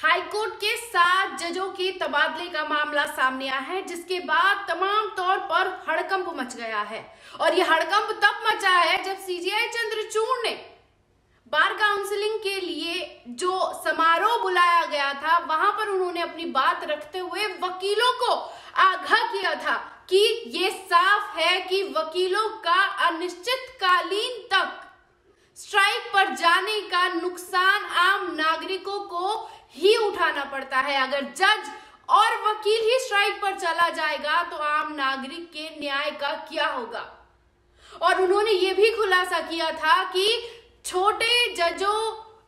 High court के 7 जजों के तबादले का मामला सामने आया है, जिसके बाद तमाम तौर पर हड़कंप मच गया है। और यह हड़कंप तब मचा है जब सीजेआई चंद्रचूड़ ने बार काउंसिलिंग के लिए जो समारोह बुलाया गया था, वहां पर उन्होंने अपनी बात रखते हुए वकीलों को आगाह किया था कि ये साफ है कि वकीलों का अनिश्चितकालीन तक स्ट्राइक पर जाने का नुकसान आम नागरिकों को ही उठाना पड़ता है। अगर जज और वकील ही स्ट्राइक पर चला जाएगा तो आम नागरिक के न्याय का क्या होगा। और उन्होंने ये भी खुलासा किया था कि छोटे जजों,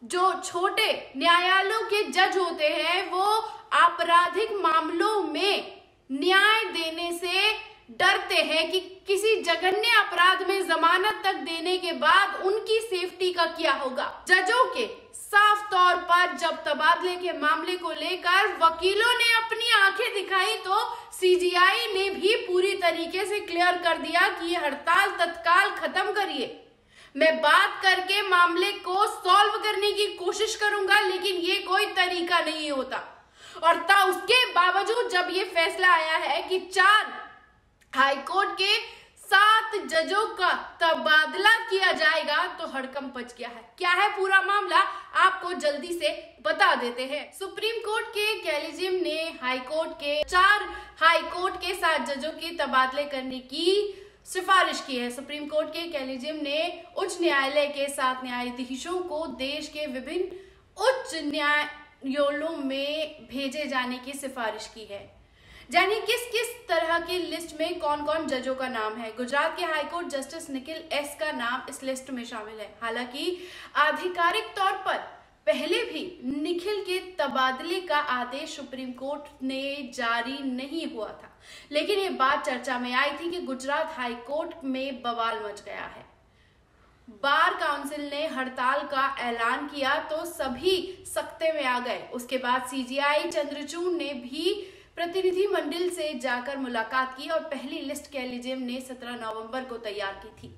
जो छोटे न्यायालयों के जज होते हैं, वो आपराधिक मामलों में न्याय देने से डरते हैं कि किसी जघन्य अपराध में जमानत तक देने के बाद उनकी सेफ्टी का क्या होगा। जजों के साफ तौर पर जब तबादले के मामले को लेकर वकीलों ने अपनी आंखें दिखाई तो सीजेआई ने भी पूरी तरीके से क्लियर कर दिया कि ये हड़ताल तत्काल खत्म करिए। मैं बात करके मामले को सॉल्व करने की कोशिश करूंगा, लेकिन ये कोई तरीका नहीं होता। और उसके बावजूद जब ये फैसला आया है कि 4 हाईकोर्ट के 7 जजों का तबादला किया जाएगा तो हड़कंप मच गया है। क्या है पूरा मामला, आपको जल्दी से बता देते हैं। सुप्रीम कोर्ट के कॉलेजियम ने हाईकोर्ट के 4 हाईकोर्ट के 7 जजों के तबादले करने की सिफारिश की है। सुप्रीम कोर्ट के कॉलेजियम ने उच्च न्यायालय के 7 न्यायाधीशों को देश के विभिन्न उच्च न्यायालयों में भेजे जाने की सिफारिश की है। जानिए किस किस तरह की लिस्ट में कौन कौन जजों का नाम है। गुजरात के हाईकोर्ट जस्टिस निखिल एस का नाम इस लिस्ट में शामिल है। हालांकि आधिकारिक तौर पर पहले भी निखिल के तबादले का आदेश सुप्रीम कोर्ट ने जारी नहीं हुआ था, लेकिन ये बात चर्चा में आई थी कि गुजरात हाईकोर्ट में बवाल मच गया है। बार काउंसिल ने हड़ताल का ऐलान किया तो सभी सख्ते में आ गए। उसके बाद सीजेआई चंद्रचूड़ ने भी प्रतिनिधि मंडल से जाकर मुलाकात की और पहली लिस्ट कॉलेजियम ने 17 नवंबर को तैयार की थी।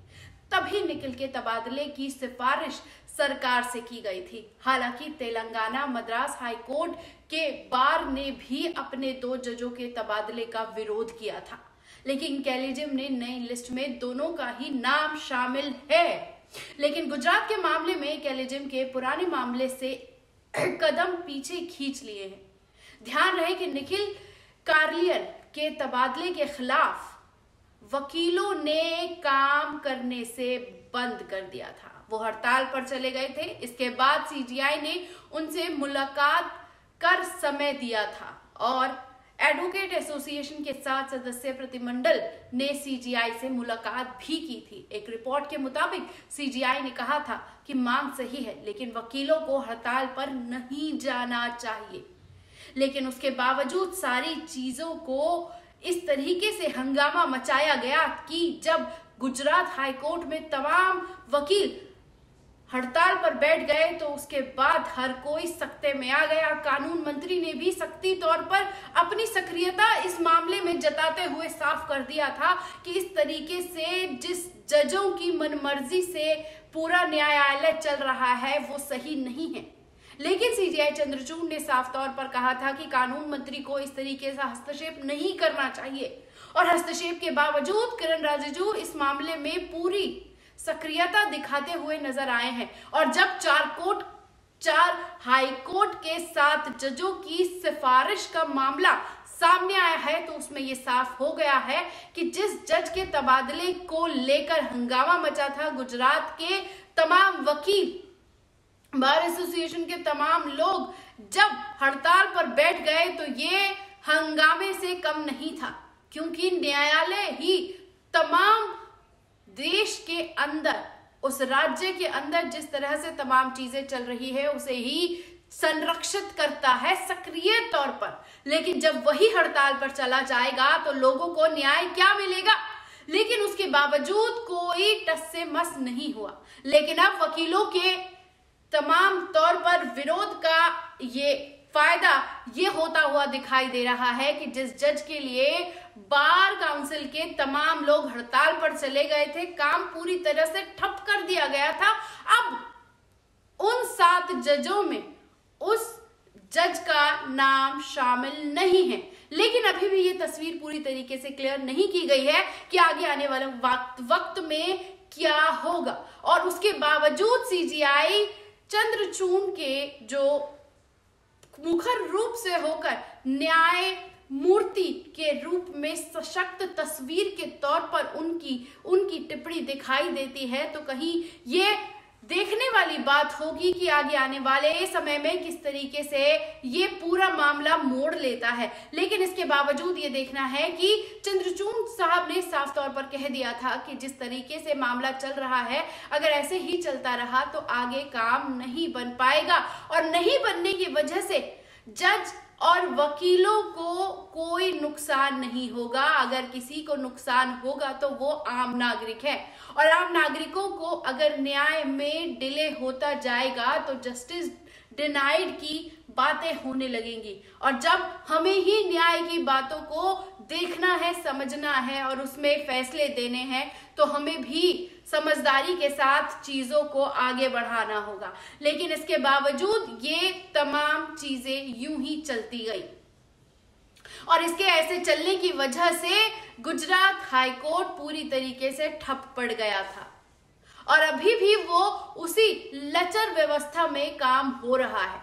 तभी निखिल के तबादले की सिफारिश सरकार से की गई थी। हालांकि तेलंगाना मद्रास हाईकोर्ट के बार ने भी अपने 2 जजों के तबादले का विरोध किया था, लेकिन कॉलेजियम ने नई लिस्ट में दोनों का ही नाम शामिल है। लेकिन गुजरात के मामले में कॉलेजियम के पुराने मामले से कदम पीछे खींच लिए हैं। ध्यान रहे कि निखिल कार्लियर के तबादले के खिलाफ वकीलों ने काम करने से बंद कर दिया था। वो हड़ताल पर चले गए थे। इसके बाद सीजेआई ने उनसे मुलाकात कर समय दिया था और एडवोकेट एसोसिएशन के 7 सदस्य प्रतिमंडल ने सीजेआई से मुलाकात भी की थी। एक रिपोर्ट के मुताबिक सीजेआई ने कहा था कि मांग सही है, लेकिन वकीलों को हड़ताल पर नहीं जाना चाहिए। लेकिन उसके बावजूद सारी चीजों को इस तरीके से हंगामा मचाया गया कि जब गुजरात हाईकोर्ट में तमाम वकील हड़ताल पर बैठ गए तो उसके बाद हर कोई सख्ते में आ गया। कानून मंत्री ने भी सख्ती तौर पर अपनी सक्रियता इस मामले में जताते हुए साफ कर दिया था कि इस तरीके से जिस जजों की मनमर्जी से पूरा न्यायालय चल रहा है वो सही नहीं है। लेकिन सीजेआई चंद्रचूड़ ने साफ तौर पर कहा था कि कानून मंत्री को इस तरीके से हस्तक्षेप नहीं करना चाहिए। और हस्तक्षेप के बावजूद किरण रिजिजू इस मामले में पूरी सक्रियता दिखाते हुए नजर आए हैं। और जब 4 हाईकोर्ट के 7 जजों की सिफारिश का मामला सामने आया है तो उसमें यह साफ हो गया है कि जिस जज के तबादले को लेकर हंगामा मचा था, गुजरात के तमाम वकील, बार एसोसिएशन के तमाम लोग जब हड़ताल पर बैठ गए तो ये हंगामे से कम नहीं था, क्योंकि न्यायालय ही तमाम देश के अंदर, उस राज्य के अंदर जिस तरह से तमाम चीजें चल रही है उसे ही संरक्षित करता है सक्रिय तौर पर। लेकिन जब वही हड़ताल पर चला जाएगा तो लोगों को न्याय क्या मिलेगा। लेकिन उसके बावजूद कोई टस से मस नहीं हुआ। लेकिन अब वकीलों के तमाम तौर पर विरोध का ये फायदा ये होता हुआ दिखाई दे रहा है कि जिस जज के लिए बार काउंसिल के तमाम लोग हड़ताल पर चले गए थे, काम पूरी तरह से ठप कर दिया गया था, अब उन 7 जजों में उस जज का नाम शामिल नहीं है। लेकिन अभी भी ये तस्वीर पूरी तरीके से क्लियर नहीं की गई है कि आगे आने वाले वक्त में क्या होगा। और उसके बावजूद सीजीआई चंद्रचूड़ के जो मुखर रूप से होकर न्याय मूर्ति के रूप में सशक्त तस्वीर के तौर पर उनकी टिप्पणी दिखाई देती है, तो कहीं ये देखने वाली बात होगी कि आगे आने वाले समय में किस तरीके से ये पूरा मामला मोड़ लेता है। लेकिन इसके बावजूद ये देखना है कि चंद्रचूड़ साहब ने साफ तौर पर कह दिया था कि जिस तरीके से मामला चल रहा है, अगर ऐसे ही चलता रहा तो आगे काम नहीं बन पाएगा, और नहीं बनने की वजह से जज और वकीलों को कोई नुकसान नहीं होगा। अगर किसी को नुकसान होगा तो वो आम नागरिक है, और आम नागरिकों को अगर न्याय में डिले होता जाएगा तो जस्टिस डिनाइड की बातें होने लगेंगी। और जब हमें ही न्याय की बातों को देखना है, समझना है और उसमें फैसले देने हैं, तो हमें भी समझदारी के साथ चीजों को आगे बढ़ाना होगा। लेकिन इसके बावजूद ये तमाम चीजें यूं ही चलती गई, और इसके ऐसे चलने की वजह से गुजरात हाईकोर्ट पूरी तरीके से ठप पड़ गया था, और अभी भी वो उसी लचर व्यवस्था में काम हो रहा है।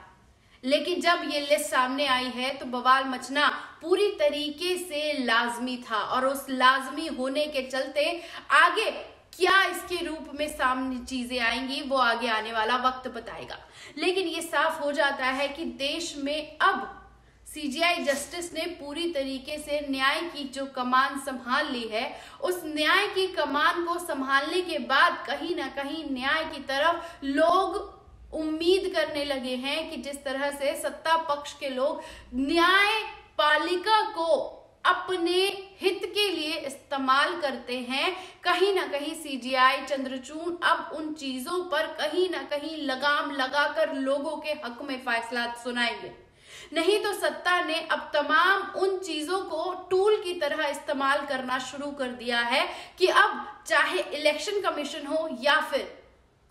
लेकिन जब ये लिस्ट सामने आई है तो बवाल मचना पूरी तरीके से लाजमी था, और उस लाजमी होने के चलते आगे क्या इसके रूप में सामने चीजें आएंगी वो आगे आने वाला वक्त बताएगा। लेकिन ये साफ हो जाता है कि देश में अब सीजीआई जस्टिस ने पूरी तरीके से न्याय की जो कमान संभाल ली है, उस न्याय की कमान को संभालने के बाद कहीं ना कहीं न्याय की तरफ लोग उम्मीद करने लगे हैं कि जिस तरह से सत्ता पक्ष के लोग न्यायपालिका को अपने हित के लिए इस्तेमाल करते हैं, कहीं ना कहीं सीजीआई चंद्रचूड़ अब उन चीजों पर कहीं ना कहीं लगाम लगाकर लोगों के हक में फैसला सुनाएंगे। नहीं तो सत्ता ने अब तमाम उन चीजों को टूल की तरह इस्तेमाल करना शुरू कर दिया है कि अब चाहे इलेक्शन कमीशन हो या फिर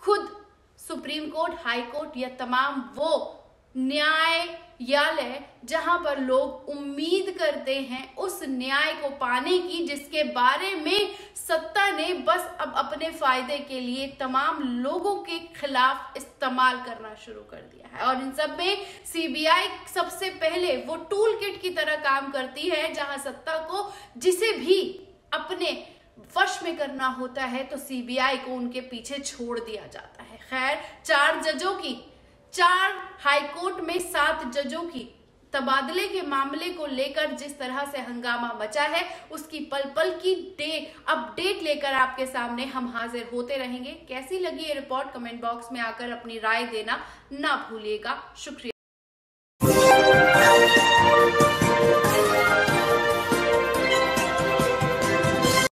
खुद सुप्रीम कोर्ट, हाई कोर्ट या तमाम वो न्यायालय जहां पर लोग उम्मीद करते हैं उस न्याय को पाने की, जिसके बारे में सत्ता ने बस अब अपने फायदे के लिए तमाम लोगों के खिलाफ इस्तेमाल करना शुरू कर दिया है। और इन सब में सीबीआई सबसे पहले वो टूल किट की तरह काम करती है, जहां सत्ता को जिसे भी अपने वश में करना होता है तो सीबीआई को उनके पीछे छोड़ दिया जाता है। खैर, 4 हाईकोर्ट में 7 जजों की तबादले के मामले को लेकर जिस तरह से हंगामा मचा है, उसकी पल पल की अपडेट लेकर आपके सामने हम हाजिर होते रहेंगे। कैसी लगी ये रिपोर्ट, कमेंट बॉक्स में आकर अपनी राय देना ना भूलिएगा। शुक्रिया।